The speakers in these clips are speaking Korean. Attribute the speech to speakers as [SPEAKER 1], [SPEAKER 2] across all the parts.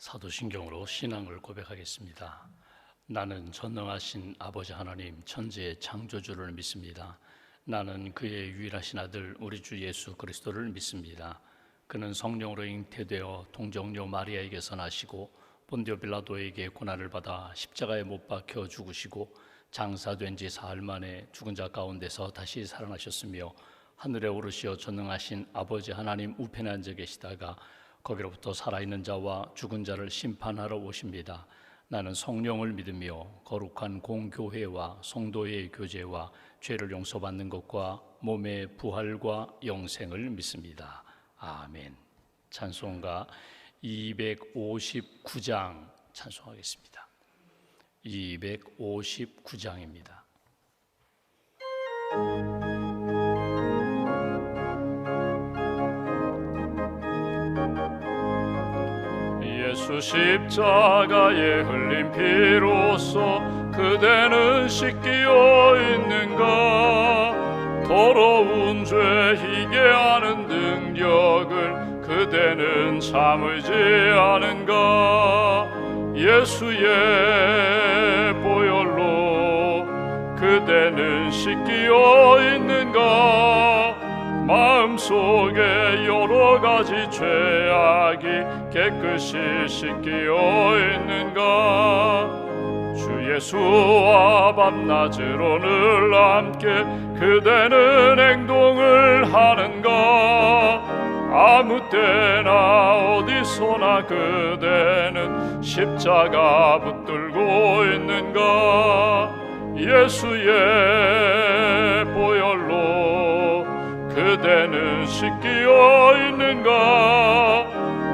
[SPEAKER 1] 사도신경으로 신앙을 고백하겠습니다. 나는 전능하신 아버지 하나님 천지의 창조주를 믿습니다. 나는 그의 유일하신 아들 우리 주 예수 그리스도를 믿습니다. 그는 성령으로 잉태되어 동정녀 마리아에게서 나시고 본디오 빌라도에게 고난을 받아 십자가에 못 박혀 죽으시고 장사된 지 사흘 만에 죽은 자 가운데서 다시 살아나셨으며 하늘에 오르시어 전능하신 아버지 하나님 우편에 앉아 계시다가 거기로부터 살아있는 자와 죽은 자를 심판하러 오십니다. 나는 성령을 믿으며 거룩한 공교회와 성도의 교제와 죄를 용서받는 것과 몸의 부활과 영생을 믿습니다. 아멘. 찬송가 259장 찬송하겠습니다. 259장입니다. 예수 십자가에 흘린 피로써 그대는 씻기어 있는가? 더러운 죄 희게 하는 능력을 그대는 참을지 않은가? 예수의 보혈로 그대는 씻기어 있는가? 마음속에 여러 가지 죄악이 깨끗이 씻기어 있는가? 주 예수와 밤낮으로 늘 함께 그대는 행동을 하는가? 아무 때나 어디서나 그대는 십자가 붙들고 있는가? 예수의 보혈로 그대는 씻기어 있는가?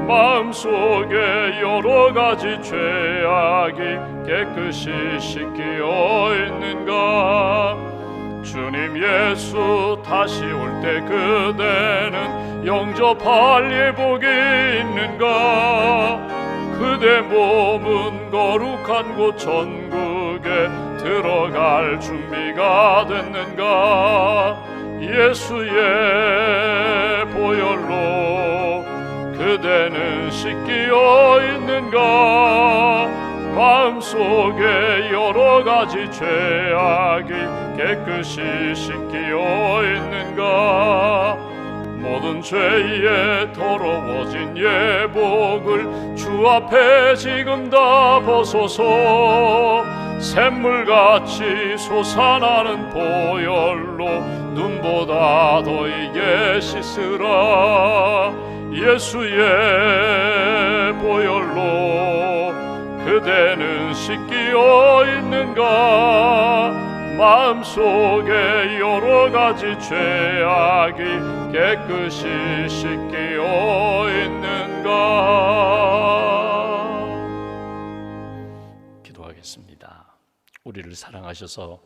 [SPEAKER 1] 마음속에 여러 가지 죄악이 깨끗이 씻기어 있는가? 주님 예수 다시 올 때 그대는 영접할 예복이 있는가? 그대 몸은 거룩한 곳 천국에 들어갈 준비가 됐는가? 예수의 보혈로 그대는 씻기어 있는가? 마음속에 여러 가지 죄악이 깨끗이 씻기어 있는가? 모든 죄에 더러워진 예복을 주 앞에 지금 다 벗어서 샘물같이 솟아나는 보혈로 눈보다 더 이게 씻으라. 예수의 보혈로 그대는 씻기어 있는가? 마음속에 여러 가지 죄악이 깨끗이 씻기어 있는가? 기도하겠습니다. 우리를 사랑하셔서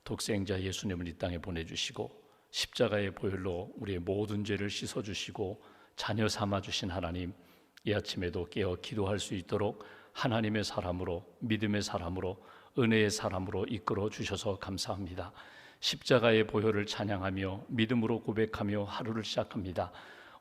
[SPEAKER 1] 독생자 예수님을 이 땅에 보내주시고 십자가의 보혈로 우리의 모든 죄를 씻어주시고 자녀 삼아주신 하나님, 이 아침에도 깨어 기도할 수 있도록 하나님의 사람으로, 믿음의 사람으로, 은혜의 사람으로 이끌어 주셔서 감사합니다. 십자가의 보혈을 찬양하며 믿음으로 고백하며 하루를 시작합니다.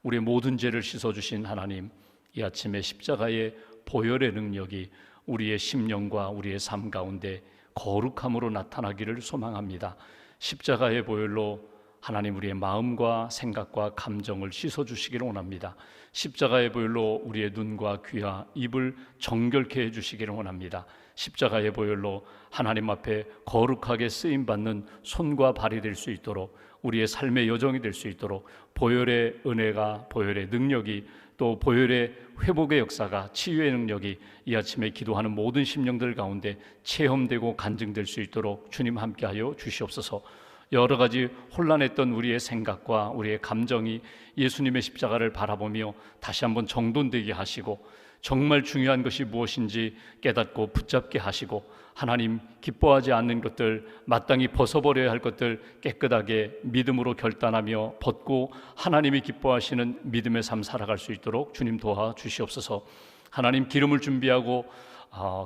[SPEAKER 1] 우리의 모든 죄를 씻어주신 하나님, 이 아침에 십자가의 보혈의 능력이 우리의 심령과 우리의 삶 가운데 거룩함으로 나타나기를 소망합니다. 십자가의 보혈로 하나님 우리의 마음과 생각과 감정을 씻어주시기를 원합니다. 십자가의 보혈로 우리의 눈과 귀와 입을 정결케 해주시기를 원합니다. 십자가의 보혈로 하나님 앞에 거룩하게 쓰임받는 손과 발이 될 수 있도록, 우리의 삶의 여정이 될 수 있도록 보혈의 은혜가, 보혈의 능력이, 또 보혈의 회복의 역사가, 치유의 능력이 이 아침에 기도하는 모든 심령들 가운데 체험되고 간증될 수 있도록 주님 함께하여 주시옵소서. 여러 가지 혼란했던 우리의 생각과 우리의 감정이 예수님의 십자가를 바라보며 다시 한번 정돈되게 하시고, 정말 중요한 것이 무엇인지 깨닫고 붙잡게 하시고, 하나님 기뻐하지 않는 것들, 마땅히 벗어버려야 할 것들 깨끗하게 믿음으로 결단하며 벗고 하나님이 기뻐하시는 믿음의 삶 살아갈 수 있도록 주님 도와주시옵소서. 하나님 기름을 준비하고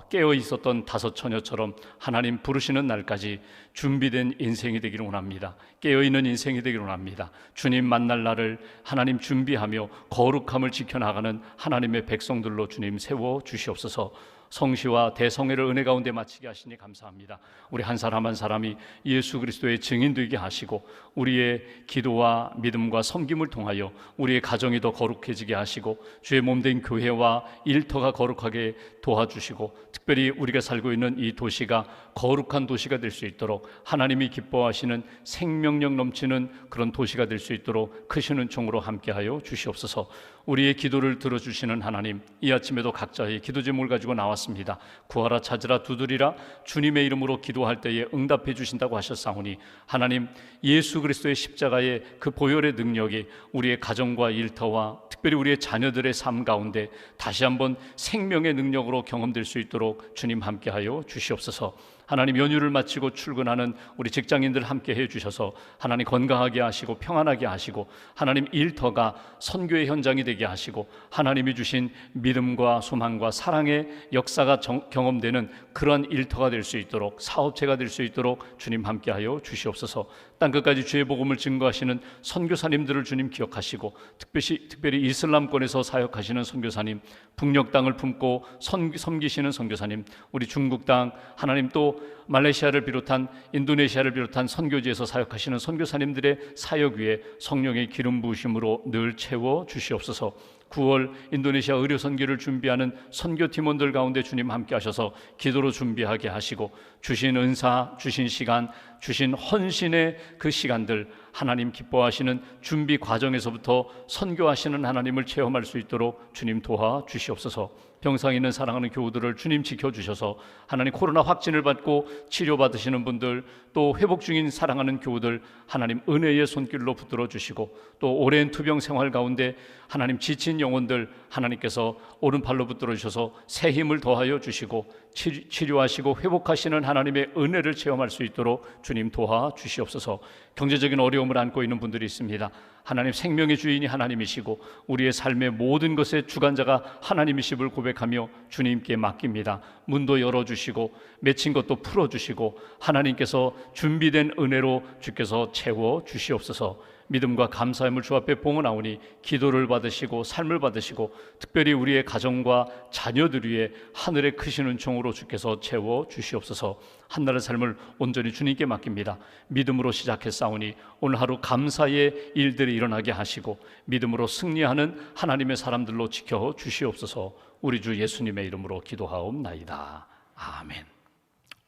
[SPEAKER 1] 깨어 있었던 다섯 처녀처럼 하나님 부르시는 날까지 준비된 인생이 되기를 원합니다. 깨어 있는 인생이 되기를 원합니다. 주님 만날 날을 하나님 준비하며 거룩함을 지켜나가는 하나님의 백성들로 주님 세워 주시옵소서. 성시와 대성회를 은혜 가운데 마치게 하시니 감사합니다. 우리 한 사람 한 사람이 예수 그리스도의 증인 되게 하시고 우리의 기도와 믿음과 섬김을 통하여 우리의 가정이 더 거룩해지게 하시고 주의 몸된 교회와 일터가 거룩하게 도와주시고 특별히 우리가 살고 있는 이 도시가 거룩한 도시가 될 수 있도록 하나님이 기뻐하시는 생명력 넘치는 그런 도시가 될 수 있도록 크신 은총으로 함께하여 주시옵소서. 우리의 기도를 들어주시는 하나님, 이 아침에도 각자의 기도 제목을 가지고 나왔습니다. 구하라 찾으라 두드리라 주님의 이름으로 기도할 때에 응답해 주신다고 하셨사오니 하나님, 예수 그리스도의 십자가의 그 보혈의 능력이 우리의 가정과 일터와 특별히 우리의 자녀들의 삶 가운데 다시 한번 생명의 능력으로 경험될 수 있도록 주님 함께하여 주시옵소서. 하나님, 연휴를 마치고 출근하는 우리 직장인들 함께 해주셔서 하나님 건강하게 하시고 평안하게 하시고 하나님 일터가 선교의 현장이 되게 하시고 하나님이 주신 믿음과 소망과 사랑의 역사가 경험되는 그런 일터가 될 수 있도록, 사업체가 될 수 있도록 주님 함께하여 주시옵소서. 땅끝까지 주의 복음을 증거하시는 선교사님들을 주님 기억하시고 특별히 이슬람권에서 사역하시는 선교사님, 북녘 땅을 품고 섬기시는 선교사님, 우리 중국 땅, 하나님 또 말레이시아를 비롯한 인도네시아를 비롯한 선교지에서 사역하시는 선교사님들의 사역 위에 성령의 기름 부으심으로 늘 채워 주시옵소서. 9월 인도네시아 의료 선교를 준비하는 선교팀원들 가운데 주님 함께 하셔서 기도로 준비하게 하시고 주신 은사, 주신 시간, 주신 헌신의 그 시간들 하나님 기뻐하시는 준비 과정에서부터 선교하시는 하나님을 체험할 수 있도록 주님 도와 주시옵소서. 병상 있는 사랑하는 교우들을 주님 지켜주셔서 하나님 코로나 확진을 받고 치료받으시는 분들, 또 회복 중인 사랑하는 교우들 하나님 은혜의 손길로 붙들어 주시고, 또 오랜 투병 생활 가운데 하나님 지친 영혼들 하나님께서 오른팔로 붙들어 주셔서 새 힘을 더하여 주시고 치료하시고 회복하시는 하나님의 은혜를 체험할 수 있도록 주님 도와 주시옵소서. 경제적인 어려움을 안고 있는 분들이 있습니다. 하나님, 생명의 주인이 하나님이시고 우리의 삶의 모든 것의 주관자가 하나님이심을 고백하며 주님께 맡깁니다. 문도 열어주시고 맺힌 것도 풀어주시고 하나님께서 준비된 은혜로 주께서 채워 주시옵소서. 믿음과 감사함을 주 앞에 봉헌하오니 기도를 받으시고 삶을 받으시고 특별히 우리의 가정과 자녀들 위에 하늘의 크신 은총으로 주께서 채워 주시옵소서. 한날의 삶을 온전히 주님께 맡깁니다. 믿음으로 시작했사오니 오늘 하루 감사의 일들이 일어나게 하시고 믿음으로 승리하는 하나님의 사람들로 지켜 주시옵소서. 우리 주 예수님의 이름으로 기도하옵나이다. 아멘.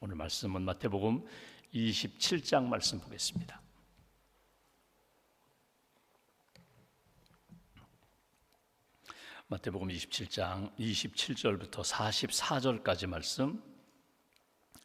[SPEAKER 1] 오늘 말씀은 마태복음 27장 말씀 보겠습니다. 마태복음 27장 27절부터 44절까지 말씀,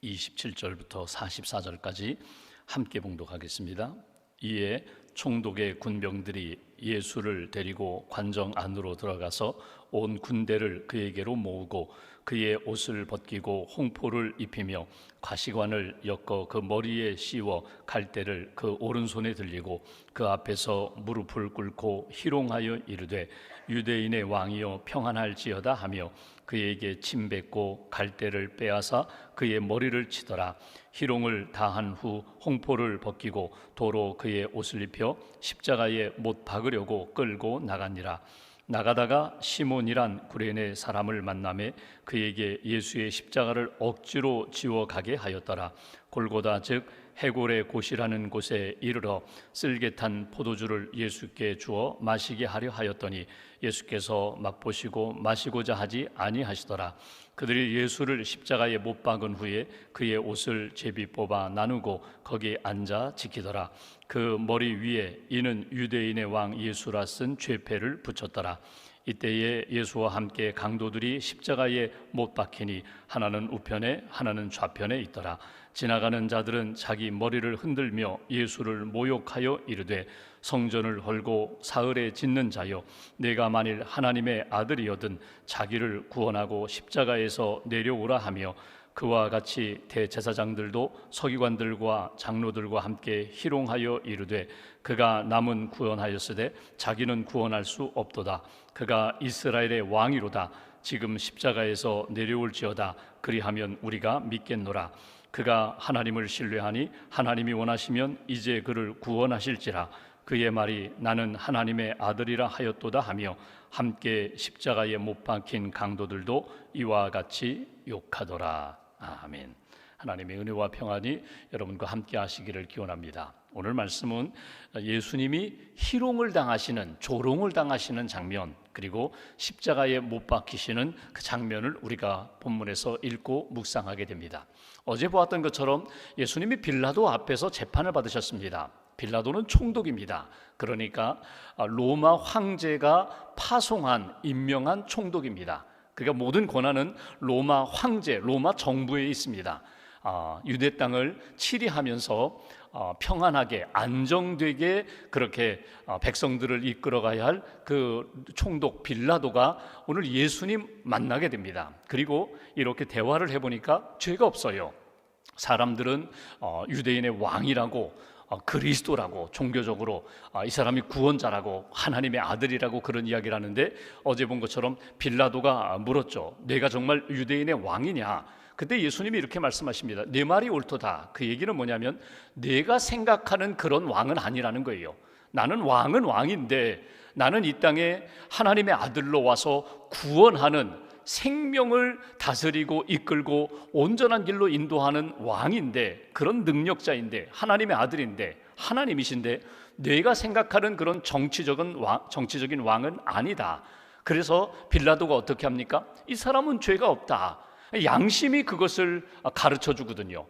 [SPEAKER 1] 27절부터 44절까지 함께 봉독하겠습니다. 이에 총독의 군병들이 예수를 데리고 관정 안으로 들어가서 온 군대를 그에게로 모으고 그의 옷을 벗기고 홍포를 입히며 가시관을 엮어 그 머리에 씌워 갈대를 그 오른손에 들리고 그 앞에서 무릎을 꿇고 희롱하여 이르되 유대인의 왕이여 평안할지어다 하며 그에게 침 뱉고 갈대를 빼앗아 그의 머리를 치더라. 희롱을 다한 후 홍포를 벗기고 도로 그의 옷을 입혀 십자가에 못 박으려고 끌고 나가니라. 나가다가 시몬이란 구레네 사람을 만나매 그에게 예수의 십자가를 억지로 지워 가게 하였더라. 골고다 즉 해골의 곳이라는 곳에 이르러 쓸개 탄 포도주를 예수께 주어 마시게 하려 하였더니 예수께서 맛보시고 마시고자 하지 아니하시더라. 그들이 예수를 십자가에 못 박은 후에 그의 옷을 제비 뽑아 나누고 거기에 앉아 지키더라. 그 머리 위에 이는 유대인의 왕 예수라 쓴 죄패를 붙였더라. 이때에 예수와 함께 강도들이 십자가에 못 박히니 하나는 우편에 하나는 좌편에 있더라. 지나가는 자들은 자기 머리를 흔들며 예수를 모욕하여 이르되 성전을 헐고 사흘에 짓는 자여 내가 만일 하나님의 아들이거든 자기를 구원하고 십자가에서 내려오라 하며 그와 같이 대제사장들도 서기관들과 장로들과 함께 희롱하여 이르되 그가 남은 구원하였으되 자기는 구원할 수 없도다. 그가 이스라엘의 왕이로다. 지금 십자가에서 내려올지어다. 그리하면 우리가 믿겠노라. 그가 하나님을 신뢰하니 하나님이 원하시면 이제 그를 구원하실지라. 그의 말이 나는 하나님의 아들이라 하였도다 하며 함께 십자가에 못 박힌 강도들도 이와 같이 욕하더라. 아멘. 하나님의 은혜와 평안이 여러분과 함께 하시기를 기원합니다. 오늘 말씀은 예수님이 희롱을 당하시는, 조롱을 당하시는 장면, 그리고 십자가에 못 박히시는 그 장면을 우리가 본문에서 읽고 묵상하게 됩니다. 어제 보았던 것처럼 예수님이 빌라도 앞에서 재판을 받으셨습니다. 빌라도는 총독입니다. 그러니까 로마 황제가 파송한, 임명한 총독입니다. 그러니까 모든 권한은 로마 황제, 로마 정부에 있습니다. 유대 땅을 치리하면서 평안하게 안정되게 그렇게 백성들을 이끌어가야 할 그 총독 빌라도가 오늘 예수님 만나게 됩니다. 그리고 이렇게 대화를 해보니까 죄가 없어요. 사람들은 유대인의 왕이라고 그리스도라고 종교적으로 이 사람이 구원자라고 하나님의 아들이라고 그런 이야기를 하는데, 어제 본 것처럼 빌라도가 물었죠. 내가 정말 유대인의 왕이냐? 그때 예수님이 이렇게 말씀하십니다. 내 말이 옳도다. 그 얘기는 뭐냐면 내가 생각하는 그런 왕은 아니라는 거예요. 나는 왕은 왕인데 나는 이 땅에 하나님의 아들로 와서 구원하는, 생명을 다스리고 이끌고 온전한 길로 인도하는 왕인데, 그런 능력자인데, 하나님의 아들인데, 하나님이신데 내가 생각하는 그런 정치적인 왕은 아니다. 그래서 빌라도가 어떻게 합니까? 이 사람은 죄가 없다. 양심이 그것을 가르쳐 주거든요.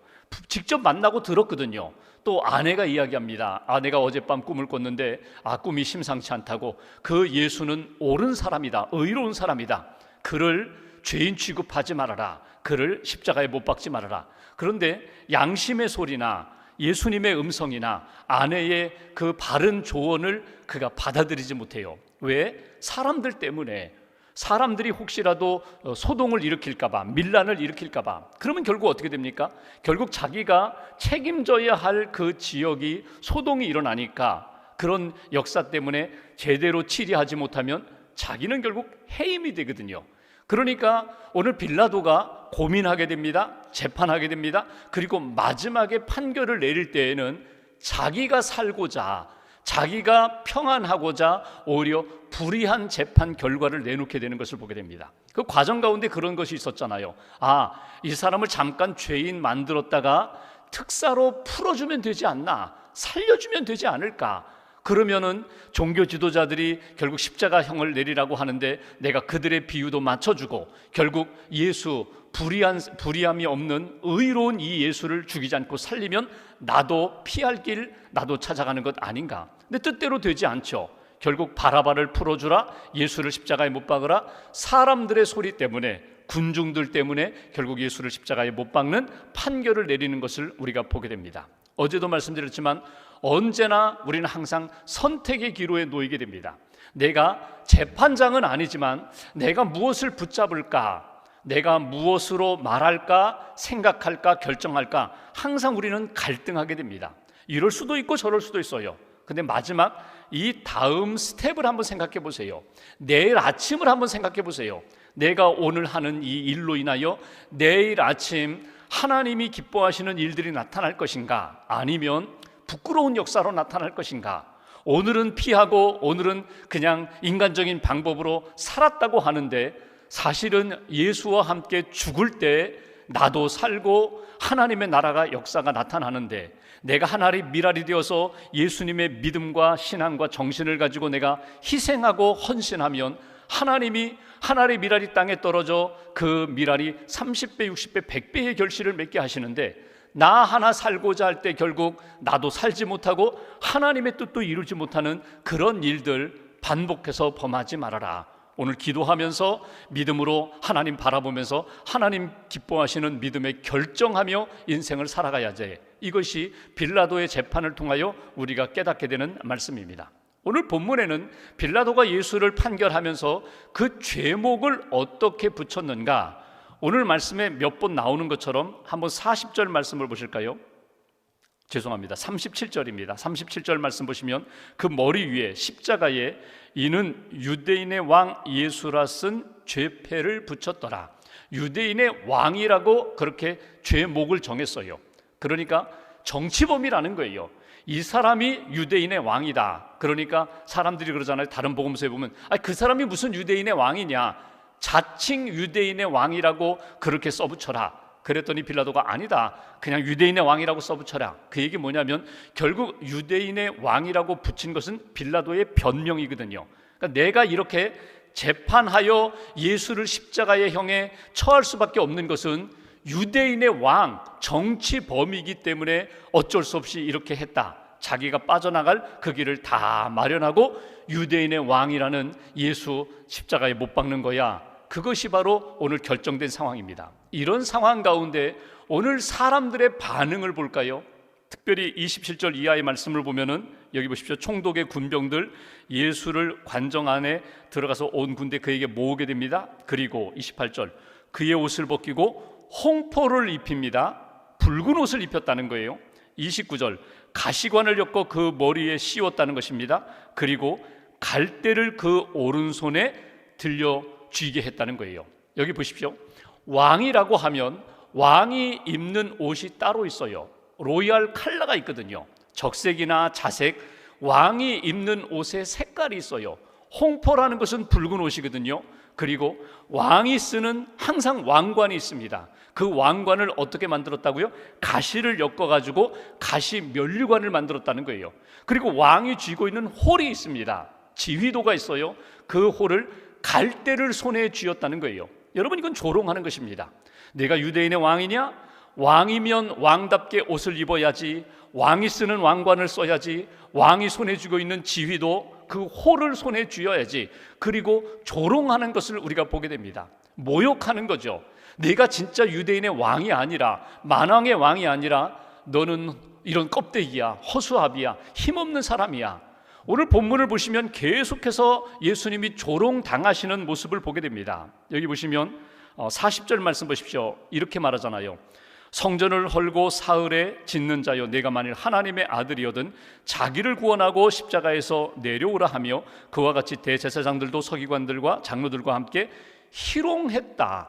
[SPEAKER 1] 직접 만나고 들었거든요. 또 아내가 이야기합니다. 아내가 어젯밤 꿈을 꿨는데 꿈이 심상치 않다고. 그 예수는 옳은 사람이다, 의로운 사람이다. 그를 죄인 취급하지 말아라. 그를 십자가에 못 박지 말아라. 그런데 양심의 소리나 예수님의 음성이나 아내의 그 바른 조언을 그가 받아들이지 못해요. 왜? 사람들 때문에. 사람들이 혹시라도 소동을 일으킬까봐, 밀란을 일으킬까봐. 그러면 결국 어떻게 됩니까? 결국 자기가 책임져야 할 그 지역이 소동이 일어나니까, 그런 역사 때문에 제대로 치리하지 못하면 자기는 결국 해임이 되거든요. 그러니까 오늘 빌라도가 고민하게 됩니다. 재판하게 됩니다. 그리고 마지막에 판결을 내릴 때에는 자기가 살고자, 자기가 평안하고자 오히려 불이한 재판 결과를 내놓게 되는 것을 보게 됩니다. 그 과정 가운데 그런 것이 있었잖아요. 이 사람을 잠깐 죄인 만들었다가 특사로 풀어주면 되지 않나, 살려주면 되지 않을까. 그러면은 종교 지도자들이 결국 십자가형을 내리라고 하는데 내가 그들의 비유도 맞춰주고 결국 예수, 불의함이 없는 의로운 이 예수를 죽이지 않고 살리면 나도 피할 길, 나도 찾아가는 것 아닌가. 근데 뜻대로 되지 않죠. 결국 바라바를 풀어주라, 예수를 십자가에 못 박으라. 사람들의 소리 때문에, 군중들 때문에 결국 예수를 십자가에 못 박는 판결을 내리는 것을 우리가 보게 됩니다. 어제도 말씀드렸지만 언제나 우리는 항상 선택의 기로에 놓이게 됩니다. 내가 재판장은 아니지만 내가 무엇을 붙잡을까, 내가 무엇으로 말할까, 생각할까, 결정할까, 항상 우리는 갈등하게 됩니다. 이럴 수도 있고 저럴 수도 있어요. 근데 마지막 이 다음 스텝을 한번 생각해 보세요. 내일 아침을 한번 생각해 보세요. 내가 오늘 하는 이 일로 인하여 내일 아침 하나님이 기뻐하시는 일들이 나타날 것인가, 아니면 부끄러운 역사로 나타날 것인가. 오늘은 피하고 오늘은 그냥 인간적인 방법으로 살았다고 하는데 사실은 예수와 함께 죽을 때 나도 살고 하나님의 나라가 역사가 나타나는데, 내가 하나의 미랄이 되어서 예수님의 믿음과 신앙과 정신을 가지고 내가 희생하고 헌신하면 하나님이 하나의 미랄이 땅에 떨어져 그 미랄이 30배, 60배, 100배의 결실을 맺게 하시는데, 나 하나 살고자 할 때 결국 나도 살지 못하고 하나님의 뜻도 이루지 못하는 그런 일들 반복해서 범하지 말아라. 오늘 기도하면서 믿음으로 하나님 바라보면서 하나님 기뻐하시는 믿음에 결정하며 인생을 살아가야지. 이것이 빌라도의 재판을 통하여 우리가 깨닫게 되는 말씀입니다. 오늘 본문에는 빌라도가 예수를 판결하면서 그 죄목을 어떻게 붙였는가, 오늘 말씀에 몇 번 나오는 것처럼 한번 40절 말씀을 보실까요? 죄송합니다. 37절입니다. 37절 말씀 보시면 그 머리 위에 십자가에 이는 유대인의 왕 예수라 쓴 죄패를 붙였더라. 유대인의 왕이라고 그렇게 죄목을 정했어요. 그러니까 정치범이라는 거예요. 이 사람이 유대인의 왕이다. 그러니까 사람들이 그러잖아요. 다른 복음서에 보면 그 사람이 무슨 유대인의 왕이냐, 자칭 유대인의 왕이라고 그렇게 써붙여라. 그랬더니 빌라도가 아니다, 그냥 유대인의 왕이라고 써붙여라. 그 얘기 뭐냐면 결국 유대인의 왕이라고 붙인 것은 빌라도의 변명이거든요. 그러니까 내가 이렇게 재판하여 예수를 십자가의 형에 처할 수밖에 없는 것은 유대인의 왕, 정치범이기 때문에 어쩔 수 없이 이렇게 했다. 자기가 빠져나갈 그 길을 다 마련하고 유대인의 왕이라는 예수 십자가에 못 박는 거야. 그것이 바로 오늘 결정된 상황입니다. 이런 상황 가운데 오늘 사람들의 반응을 볼까요? 특별히 27절 이하의 말씀을 보면은 여기 보십시오. 총독의 군병들 예수를 관정 안에 들어가서 온 군대 그에게 모으게 됩니다. 그리고 28절 그의 옷을 벗기고 홍포를 입힙니다. 붉은 옷을 입혔다는 거예요. 29절 가시관을 엮어 그 머리에 씌웠다는 것입니다. 그리고 갈대를 그 오른손에 들려 쥐게 했다는 거예요. 여기 보십시오. 왕이라고 하면 왕이 입는 옷이 따로 있어요. 로얄 컬러가 있거든요. 적색이나 자색, 왕이 입는 옷의 색깔이 있어요. 홍포라는 것은 붉은 옷이거든요. 그리고 왕이 쓰는 항상 왕관이 있습니다. 그 왕관을 어떻게 만들었다고요? 가시를 엮어가지고 가시 면류관을 만들었다는 거예요. 그리고 왕이 쥐고 있는 홀이 있습니다. 지휘도가 있어요. 그 홀을 갈대를 손에 쥐었다는 거예요. 여러분, 이건 조롱하는 것입니다. 내가 유대인의 왕이냐? 왕이면 왕답게 옷을 입어야지, 왕이 쓰는 왕관을 써야지, 왕이 손에 쥐고 있는 지휘도 그 홀을 손에 쥐어야지. 그리고 조롱하는 것을 우리가 보게 됩니다. 모욕하는 거죠. 내가 진짜 유대인의 왕이 아니라, 만왕의 왕이 아니라 너는 이런 껍데기야, 허수아비야, 힘없는 사람이야. 오늘 본문을 보시면 계속해서 예수님이 조롱당하시는 모습을 보게 됩니다. 여기 보시면 40절 말씀 보십시오. 이렇게 말하잖아요. 성전을 헐고 사흘에 짓는 자여, 내가 만일 하나님의 아들이거든 자기를 구원하고 십자가에서 내려오라 하며 그와 같이 대제사장들도 서기관들과 장로들과 함께 희롱했다.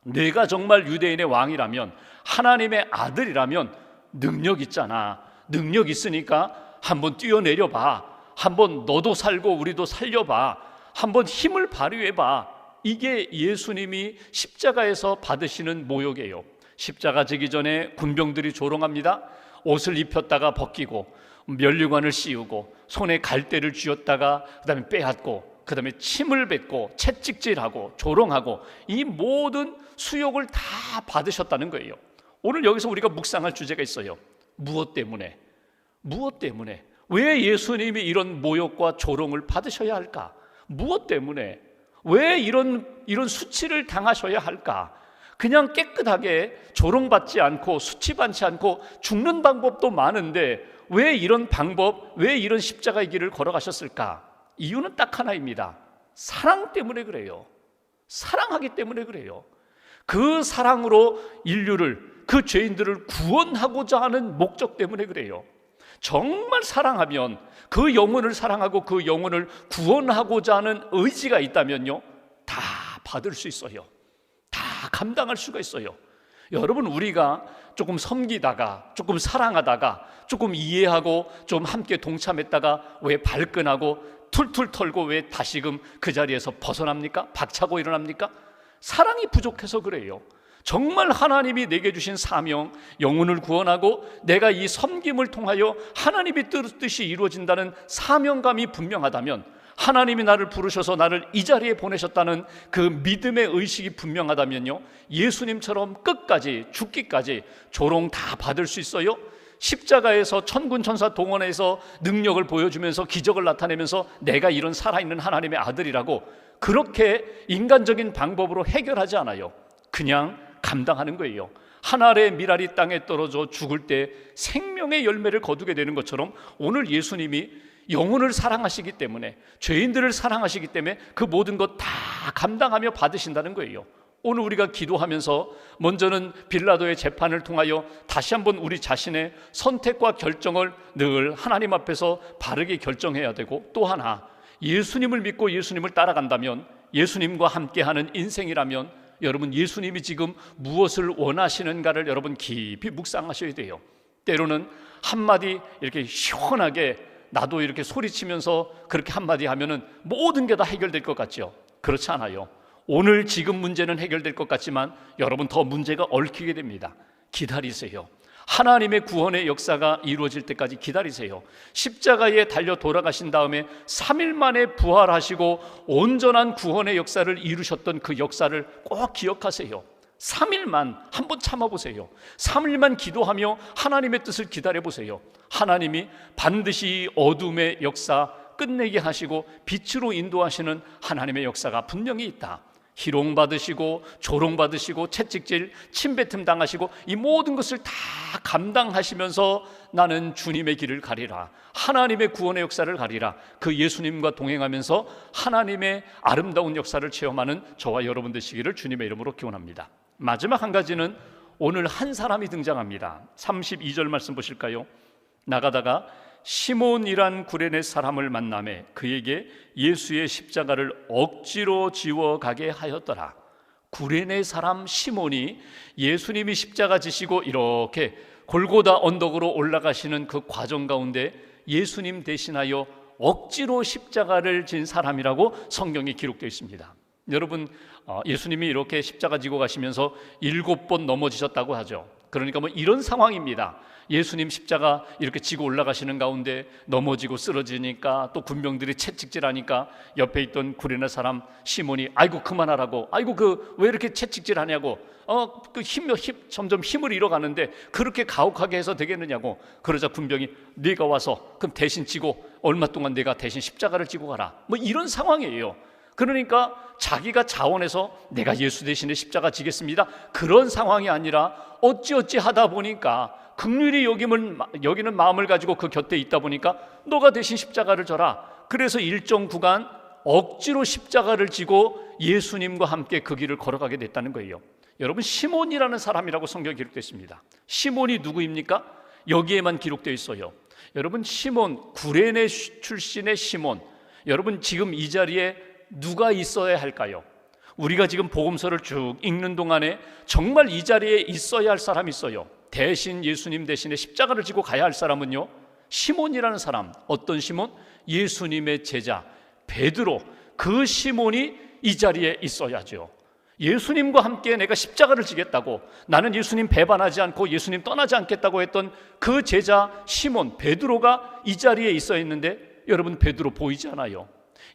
[SPEAKER 1] 내가 정말 유대인의 왕이라면, 하나님의 아들이라면 능력 있잖아. 능력 있으니까 한번 뛰어내려 봐. 한번 너도 살고 우리도 살려봐. 한번 힘을 발휘해봐. 이게 예수님이 십자가에서 받으시는 모욕이에요. 십자가 지기 전에 군병들이 조롱합니다. 옷을 입혔다가 벗기고 면류관을 씌우고 손에 갈대를 쥐었다가 그 다음에 빼앗고 그 다음에 침을 뱉고 채찍질하고 조롱하고 이 모든 수욕을 다 받으셨다는 거예요. 오늘 여기서 우리가 묵상할 주제가 있어요. 무엇 때문에? 무엇 때문에? 왜 예수님이 이런 모욕과 조롱을 받으셔야 할까? 무엇 때문에? 왜 이런 수치를 당하셔야 할까? 그냥 깨끗하게 조롱받지 않고 수치받지 않고 죽는 방법도 많은데 왜 이런 방법, 왜 이런 십자가의 길을 걸어가셨을까? 이유는 딱 하나입니다. 사랑 때문에 그래요. 사랑하기 때문에 그래요. 그 사랑으로 인류를, 그 죄인들을 구원하고자 하는 목적 때문에 그래요. 정말 사랑하면, 그 영혼을 사랑하고 그 영혼을 구원하고자 하는 의지가 있다면요, 다 받을 수 있어요. 다 감당할 수가 있어요. 여러분, 우리가 조금 섬기다가, 조금 사랑하다가, 조금 이해하고 좀 함께 동참했다가 왜 발끈하고 툴툴 털고 왜 다시금 그 자리에서 벗어납니까? 박차고 일어납니까? 사랑이 부족해서 그래요. 정말 하나님이 내게 주신 사명, 영혼을 구원하고 내가 이 섬김을 통하여 하나님의 뜻이 이루어진다는 사명감이 분명하다면, 하나님이 나를 부르셔서 나를 이 자리에 보내셨다는 그 믿음의 의식이 분명하다면요, 예수님처럼 끝까지 죽기까지 조롱 다 받을 수 있어요. 십자가에서 천군 천사 동원해서 능력을 보여주면서 기적을 나타내면서 내가 이런 살아있는 하나님의 아들이라고 그렇게 인간적인 방법으로 해결하지 않아요. 그냥 감당하는 거예요. 한 알의 밀알이 땅에 떨어져 죽을 때 생명의 열매를 거두게 되는 것처럼 오늘 예수님이 영혼을 사랑하시기 때문에, 죄인들을 사랑하시기 때문에 그 모든 것 다 감당하며 받으신다는 거예요. 오늘 우리가 기도하면서 먼저는 빌라도의 재판을 통하여 다시 한번 우리 자신의 선택과 결정을 늘 하나님 앞에서 바르게 결정해야 되고, 또 하나 예수님을 믿고 예수님을 따라간다면, 예수님과 함께하는 인생이라면 여러분 예수님이 지금 무엇을 원하시는가를 여러분 깊이 묵상하셔야 돼요. 때로는 한마디 이렇게 시원하게 나도 이렇게 소리치면서 그렇게 한마디 하면은 모든 게 다 해결될 것 같죠? 그렇지 않아요. 오늘 지금 문제는 해결될 것 같지만 여러분 더 문제가 얽히게 됩니다. 기다리세요. 하나님의 구원의 역사가 이루어질 때까지 기다리세요. 십자가에 달려 돌아가신 다음에 3일 만에 부활하시고 온전한 구원의 역사를 이루셨던 그 역사를 꼭 기억하세요. 3일만 한번 참아보세요. 3일만 기도하며 하나님의 뜻을 기다려보세요. 하나님이 반드시 어둠의 역사 끝내게 하시고 빛으로 인도하시는 하나님의 역사가 분명히 있다. 희롱받으시고 조롱받으시고 채찍질, 침뱉음 당하시고 이 모든 것을 다 감당하시면서 나는 주님의 길을 가리라, 하나님의 구원의 역사를 가리라, 그 예수님과 동행하면서 하나님의 아름다운 역사를 체험하는 저와 여러분 되시기를 주님의 이름으로 기원합니다. 마지막 한 가지는 오늘 한 사람이 등장합니다. 32절 말씀 보실까요? 나가다가 시몬이란 구레네 사람을 만나매 그에게 예수의 십자가를 억지로 지워 가게 하였더라. 구레네 사람 시몬이 예수님이 십자가 지시고 이렇게 골고다 언덕으로 올라가시는 그 과정 가운데 예수님 대신하여 억지로 십자가를 진 사람이라고 성경에 기록되어 있습니다. 여러분, 예수님이 이렇게 십자가 지고 가시면서 7번 넘어지셨다고 하죠. 그러니까 뭐 이런 상황입니다. 예수님 십자가 이렇게 지고 올라가시는 가운데 넘어지고 쓰러지니까 또 군병들이 채찍질하니까 옆에 있던 구레네 사람 시몬이 아이고 그만하라고, 아이고 그 왜 이렇게 채찍질하냐고, 점점 힘을 잃어가는데 그렇게 가혹하게 해서 되겠느냐고. 그러자 군병이 네가 와서 그럼 대신 지고 얼마 동안 내가 대신 십자가를 지고 가라, 뭐 이런 상황이에요. 그러니까 자기가 자원해서 내가 예수 대신에 십자가 지겠습니다, 그런 상황이 아니라 어찌어찌 하다 보니까 긍휼히 여기는 마음을 가지고 그 곁에 있다 보니까 너가 대신 십자가를 져라. 그래서 일정 구간 억지로 십자가를 지고 예수님과 함께 그 길을 걸어가게 됐다는 거예요. 여러분, 시몬이라는 사람이라고 성경에 기록됐습니다. 시몬이 누구입니까? 여기에만 기록되어 있어요. 여러분, 시몬, 구레네 출신의 시몬, 여러분 지금 이 자리에 누가 있어야 할까요? 우리가 지금 복음서를 쭉 읽는 동안에 정말 이 자리에 있어야 할 사람이 있어요. 대신 예수님 대신에 십자가를 지고 가야 할 사람은요, 시몬이라는 사람. 어떤 시몬? 예수님의 제자 베드로. 그 시몬이 이 자리에 있어야죠. 예수님과 함께 내가 십자가를 지겠다고, 나는 예수님 배반하지 않고 예수님 떠나지 않겠다고 했던 그 제자 시몬 베드로가 이 자리에 있어야 했는데, 여러분 베드로 보이지 않아요.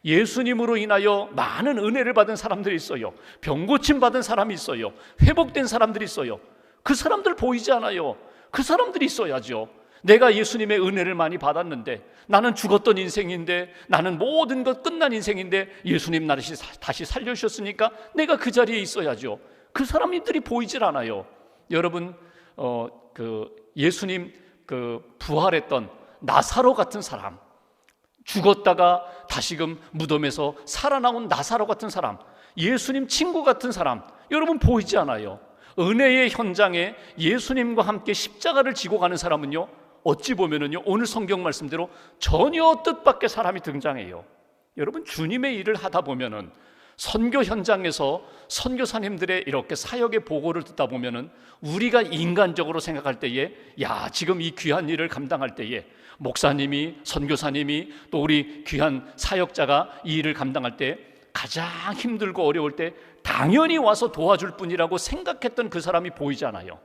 [SPEAKER 1] 예수님으로 인하여 많은 은혜를 받은 사람들이 있어요. 병 고침 받은 사람이 있어요. 회복된 사람들이 있어요. 그 사람들 보이지 않아요. 그 사람들이 있어야죠. 내가 예수님의 은혜를 많이 받았는데, 나는 죽었던 인생인데, 나는 모든 것 끝난 인생인데 예수님 나를 다시 살려주셨으니까 내가 그 자리에 있어야죠. 그 사람들이 보이질 않아요. 여러분, 예수님 부활했던 나사로 같은 사람, 죽었다가 다시금 무덤에서 살아나온 나사로 같은 사람, 예수님 친구 같은 사람, 여러분 보이지 않아요. 은혜의 현장에 예수님과 함께 십자가를 지고 가는 사람은요, 어찌 보면은요, 오늘 성경 말씀대로 전혀 뜻밖의 사람이 등장해요. 여러분, 주님의 일을 하다 보면은, 선교 현장에서 선교사님들의 이렇게 사역의 보고를 듣다 보면은, 우리가 인간적으로 생각할 때에, 야, 지금 이 귀한 일을 감당할 때에 목사님이, 선교사님이, 또 우리 귀한 사역자가 이 일을 감당할 때 가장 힘들고 어려울 때 당연히 와서 도와줄 뿐이라고 생각했던 그 사람이 보이지 않아요.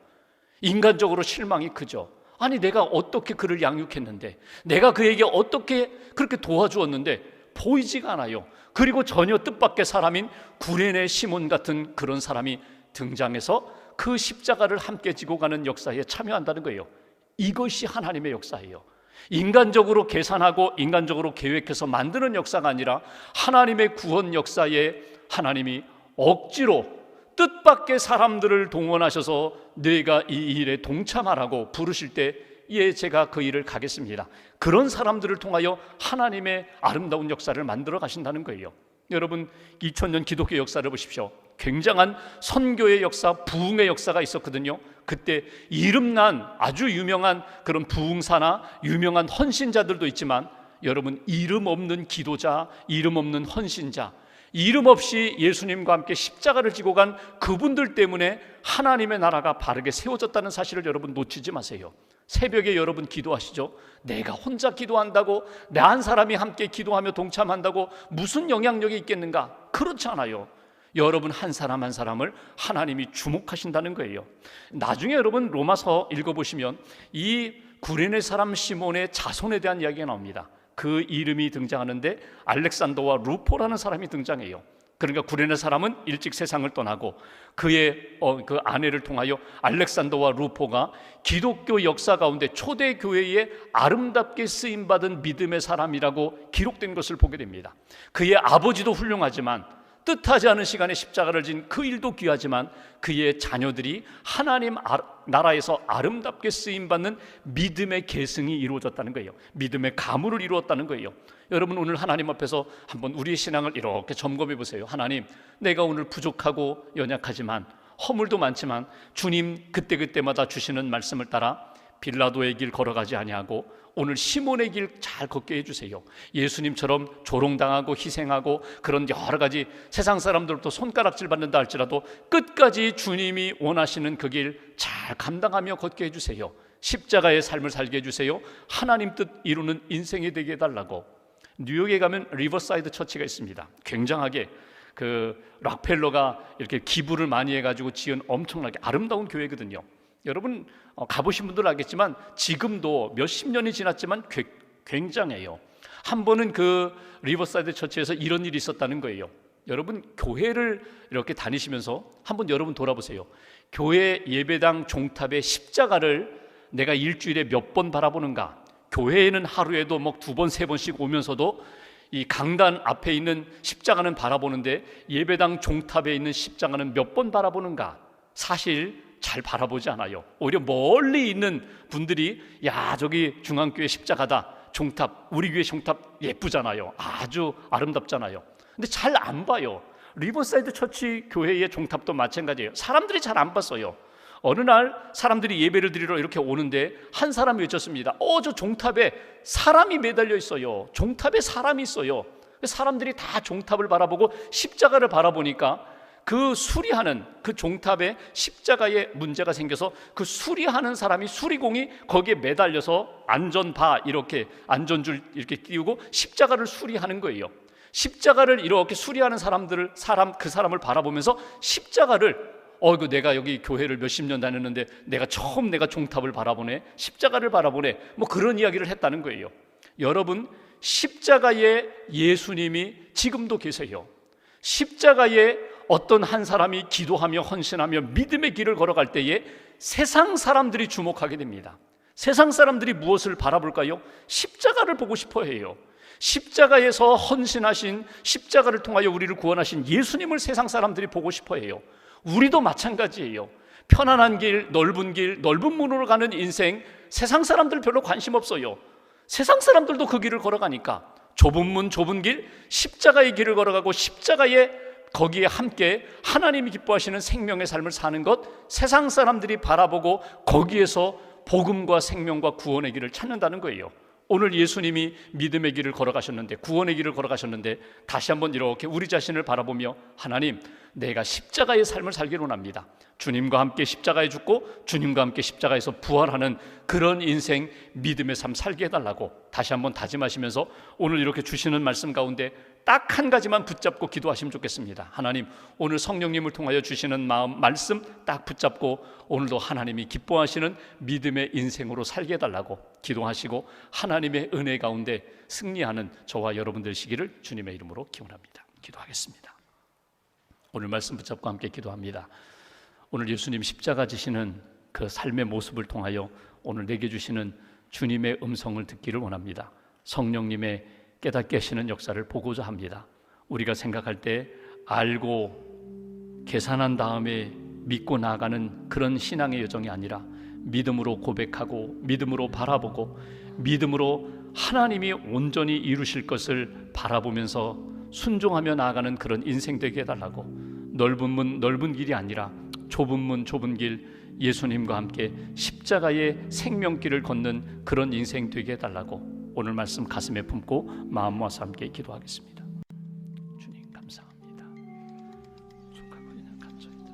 [SPEAKER 1] 인간적으로 실망이 크죠. 아니, 내가 어떻게 그를 양육했는데, 내가 그에게 어떻게 그렇게 도와주었는데 보이지가 않아요. 그리고 전혀 뜻밖의 사람인 구레네 시몬 같은 그런 사람이 등장해서 그 십자가를 함께 지고 가는 역사에 참여한다는 거예요. 이것이 하나님의 역사예요. 인간적으로 계산하고 인간적으로 계획해서 만드는 역사가 아니라 하나님의 구원 역사에 하나님이 억지로 뜻밖의 사람들을 동원하셔서 내가 이 일에 동참하라고 부르실 때, 예, 제가 그 일을 가겠습니다, 그런 사람들을 통하여 하나님의 아름다운 역사를 만들어 가신다는 거예요. 여러분, 2000년 기독교 역사를 보십시오. 굉장한 선교의 역사, 부흥의 역사가 있었거든요. 그때 이름난 아주 유명한 그런 부흥사나 유명한 헌신자들도 있지만, 여러분, 이름 없는 기도자, 이름 없는 헌신자, 이름 없이 예수님과 함께 십자가를 지고 간 그분들 때문에 하나님의 나라가 바르게 세워졌다는 사실을 여러분 놓치지 마세요. 새벽에 여러분 기도하시죠? 내가 혼자 기도한다고, 내 한 사람이 함께 기도하며 동참한다고 무슨 영향력이 있겠는가? 그렇지 않아요. 여러분 한 사람 한 사람을 하나님이 주목하신다는 거예요. 나중에 여러분 로마서 읽어보시면 이 구레네 사람 시몬의 자손에 대한 이야기가 나옵니다. 그 이름이 등장하는데 알렉산더와 루포라는 사람이 등장해요. 그러니까 구레네 사람은 일찍 세상을 떠나고 그의 그 아내를 통하여 알렉산더와 루포가 기독교 역사 가운데 초대 교회에 아름답게 쓰임받은 믿음의 사람이라고 기록된 것을 보게 됩니다. 그의 아버지도 훌륭하지만, 뜻하지 않은 시간에 십자가를 진 그 일도 귀하지만, 그의 자녀들이 하나님 나라에서 아름답게 쓰임받는 믿음의 계승이 이루어졌다는 거예요. 믿음의 가문을 이루었다는 거예요. 여러분, 오늘 하나님 앞에서 한번 우리의 신앙을 이렇게 점검해 보세요. 하나님, 내가 오늘 부족하고 연약하지만, 허물도 많지만 주님 그때그때마다 주시는 말씀을 따라 빌라도의 길 걸어가지 아니하고 오늘 시몬의 길 잘 걷게 해주세요. 예수님처럼 조롱당하고 희생하고 그런 여러 가지 세상 사람들부터 손가락질 받는다 할지라도 끝까지 주님이 원하시는 그 길 잘 감당하며 걷게 해주세요. 십자가의 삶을 살게 해주세요. 하나님 뜻 이루는 인생이 되게 해달라고. 뉴욕에 가면 리버사이드 처치가 있습니다. 굉장하게 그 락펠러가 이렇게 기부를 많이 해가지고 지은 엄청나게 아름다운 교회거든요. 여러분 가보신 분들은 알겠지만 지금도 몇십 년이 지났지만 굉장해요. 한 번은 그 리버사이드 처치에서 이런 일이 있었다는 거예요. 여러분, 교회를 이렇게 다니시면서 한번 여러분 돌아보세요. 교회 예배당 종탑의 십자가를 내가 일주일에 몇 번 바라보는가? 교회에는 하루에도 뭐 2번, 3번씩 오면서도 이 강단 앞에 있는 십자가는 바라보는데 예배당 종탑에 있는 십자가는 몇 번 바라보는가? 사실 잘 바라보지 않아요. 오히려 멀리 있는 분들이 야, 저기 중앙교회 십자가다, 종탑, 우리 교회 종탑 예쁘잖아요. 아주 아름답잖아요. 근데 잘 안 봐요. 리버사이드 처치 교회의 종탑도 마찬가지예요. 사람들이 잘 안 봤어요. 어느 날 사람들이 예배를 드리러 이렇게 오는데 한 사람이 외쳤습니다. 저 종탑에 사람이 매달려 있어요. 종탑에 사람이 있어요. 사람들이 다 종탑을 바라보고 십자가를 바라보니까 그 수리하는 그 종탑에 십자가에 문제가 생겨서 그 수리하는 사람이 수리공이 거기에 매달려서 안전바 이렇게 안전줄 이렇게 띄우고 십자가를 수리하는 거예요. 십자가를 이렇게 수리하는 그 사람을 바라보면서 십자가를 내가 여기 교회를 몇십 년 다녔는데 내가 종탑을 바라보네, 십자가를 바라보네, 뭐 그런 이야기를 했다는 거예요. 여러분, 십자가에 예수님이 지금도 계세요. 십자가에 어떤 한 사람이 기도하며 헌신하며 믿음의 길을 걸어갈 때에 세상 사람들이 주목하게 됩니다. 세상 사람들이 무엇을 바라볼까요? 십자가를 보고 싶어 해요. 십자가에서 헌신하신, 십자가를 통하여 우리를 구원하신 예수님을 세상 사람들이 보고 싶어 해요. 우리도 마찬가지예요. 편안한 길, 넓은 문으로 가는 인생, 세상 사람들 별로 관심 없어요. 세상 사람들도 그 길을 걸어가니까 좁은 문, 좁은 길, 십자가의 길을 걸어가고 십자가에 거기에 함께 하나님이 기뻐하시는 생명의 삶을 사는 것, 세상 사람들이 바라보고 거기에서 복음과 생명과 구원의 길을 찾는다는 거예요. 오늘 예수님이 믿음의 길을 걸어가셨는데, 구원의 길을 걸어가셨는데, 다시 한번 이렇게 우리 자신을 바라보며 하나님, 내가 십자가의 삶을 살기를 원합니다. 주님과 함께 십자가에 죽고 주님과 함께 십자가에서 부활하는 그런 인생, 믿음의 삶 살게 해달라고 다시 한번 다짐하시면서 오늘 이렇게 주시는 말씀 가운데 딱 한 가지만 붙잡고 기도하시면 좋겠습니다. 하나님, 오늘 성령님을 통하여 주시는 마음, 말씀 딱 붙잡고 오늘도 하나님이 기뻐하시는 믿음의 인생으로 살게 해달라고 기도하시고 하나님의 은혜 가운데 승리하는 저와 여러분들 되시기를 주님의 이름으로 기원합니다. 기도하겠습니다. 오늘 말씀 붙잡고 함께 기도합니다. 오늘 예수님 십자가 지시는 그 삶의 모습을 통하여 오늘 내게 주시는 주님의 음성을 듣기를 원합니다. 성령님의 깨닫게 하시는 역사를 보고자 합니다. 우리가 생각할 때 알고 계산한 다음에 믿고 나아가는 그런 신앙의 여정이 아니라 믿음으로 고백하고 믿음으로 바라보고 믿음으로 하나님이 온전히 이루실 것을 바라보면서 순종하며 나아가는 그런 인생 되게 해달라고, 넓은 문 넓은 길이 아니라 좁은 문 좁은 길 예수님과 함께 십자가의 생명길을 걷는 그런 인생 되게 해달라고 오늘 말씀 가슴에 품고 마음 모아서 함께 기도하겠습니다. 주님 감사합니다. 속하고 있는 감사희들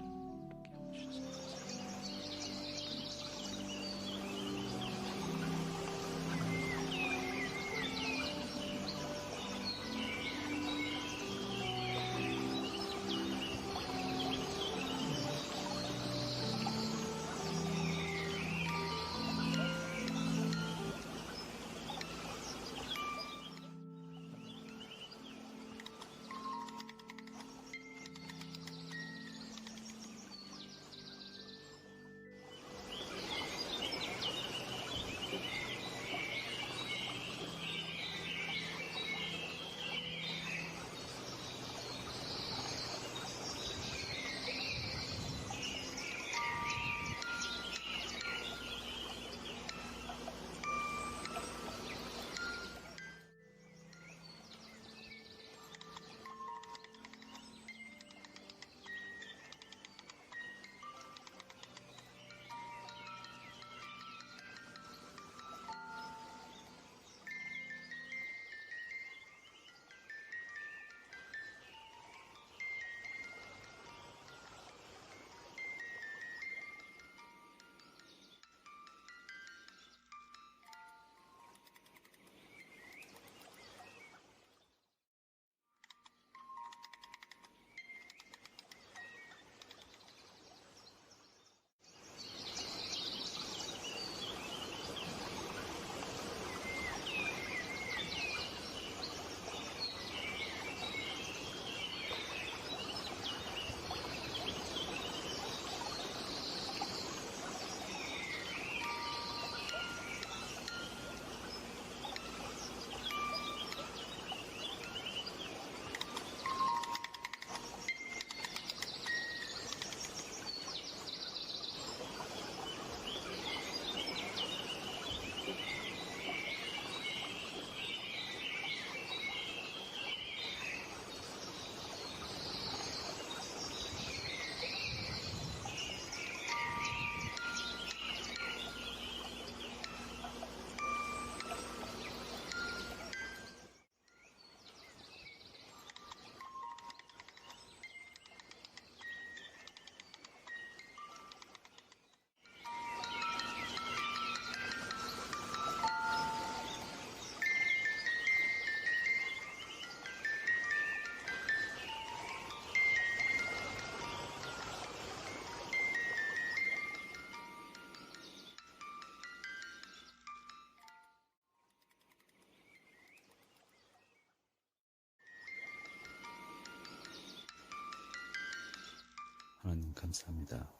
[SPEAKER 2] 하나님 감사합니다.